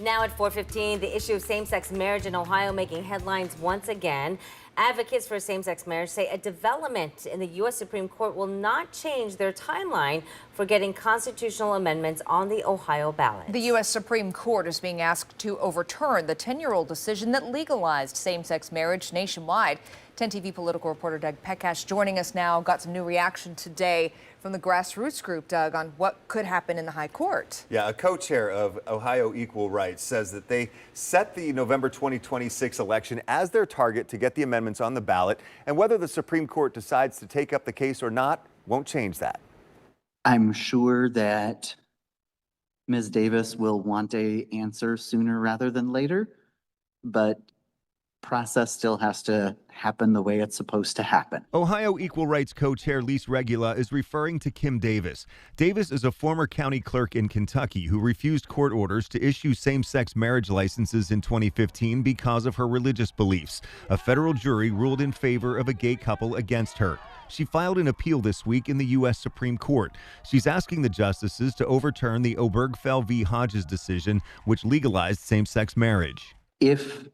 Now at 4:15, the issue of same-sex marriage in Ohio making headlines once again. Advocates for same-sex marriage say a development in the U.S. Supreme Court will not change their timeline for getting constitutional amendments on the Ohio ballot. The U.S. Supreme Court is being asked to overturn the 10-year-old decision that legalized same-sex marriage nationwide. 10 TV political reporter Doug Pekash joining us now. Got some new reaction today from the grassroots group, Doug, on what could happen in the high court. Yeah, a co-chair of Ohio Equal Rights says that they set the November 2026 election as their target to get the amendments on the ballot, and whether the Supreme Court decides to take up the case or not won't change that. I'm sure that Ms. Davis will want an answer sooner rather than later, but process still has to happen the way it's supposed to happen. Ohio Equal Rights co-chair Lise Regula is referring to Kim Davis. Davis is a former county clerk in Kentucky who refused court orders to issue same-sex marriage licenses in 2015 because of her religious beliefs. A federal jury ruled in favor of a gay couple against her. She filed an appeal this week in the U.S. Supreme Court. She's asking the justices to overturn the Obergefell v. Hodges decision, which legalized same-sex marriage. If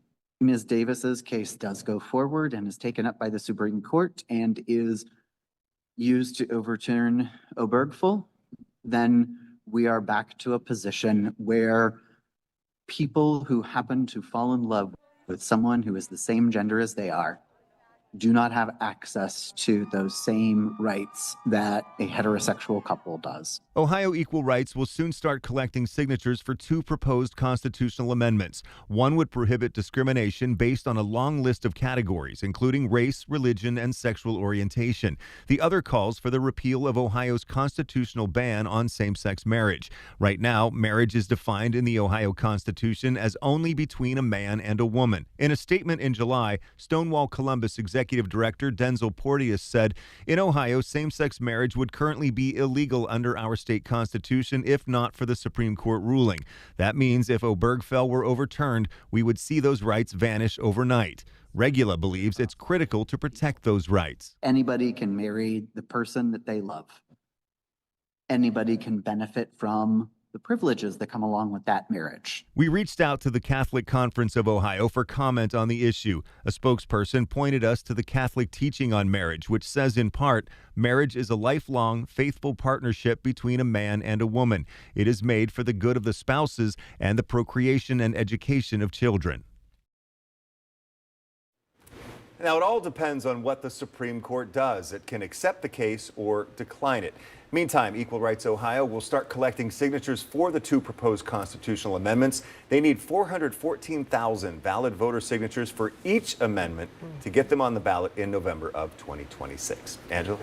Ms. Davis's case does go forward and is taken up by the Supreme Court and is used to overturn Obergefell, then we are back to a position where people who happen to fall in love with someone who is the same gender as they are do not have access to those same rights that a heterosexual couple does. Ohio Equal Rights will soon start collecting signatures for two proposed constitutional amendments. One would prohibit discrimination based on a long list of categories, including race, religion, and sexual orientation. The other calls for the repeal of Ohio's constitutional ban on same-sex marriage. Right now, marriage is defined in the Ohio Constitution as only between a man and a woman. In a statement in July, Stonewall Columbus Executive Director Denzel Porteous said, in Ohio, same-sex marriage would currently be illegal under our state constitution if not for the Supreme Court ruling. That means if Obergefell were overturned, we would see those rights vanish overnight. Regula believes it's critical to protect those rights. Anybody can marry the person that they love. Anybody can benefit from the privileges that come along with that marriage. We reached out to the Catholic Conference of Ohio for comment on the issue. A spokesperson pointed us to the Catholic teaching on marriage, which says in part, marriage is a lifelong, faithful partnership between a man and a woman. It is made for the good of the spouses and the procreation and education of children. Now, it all depends on what the Supreme Court does. It can accept the case or decline it. Meantime, Equal Rights Ohio will start collecting signatures for the two proposed constitutional amendments. They need 414,000 valid voter signatures for each amendment to get them on the ballot in November of 2026. Angela?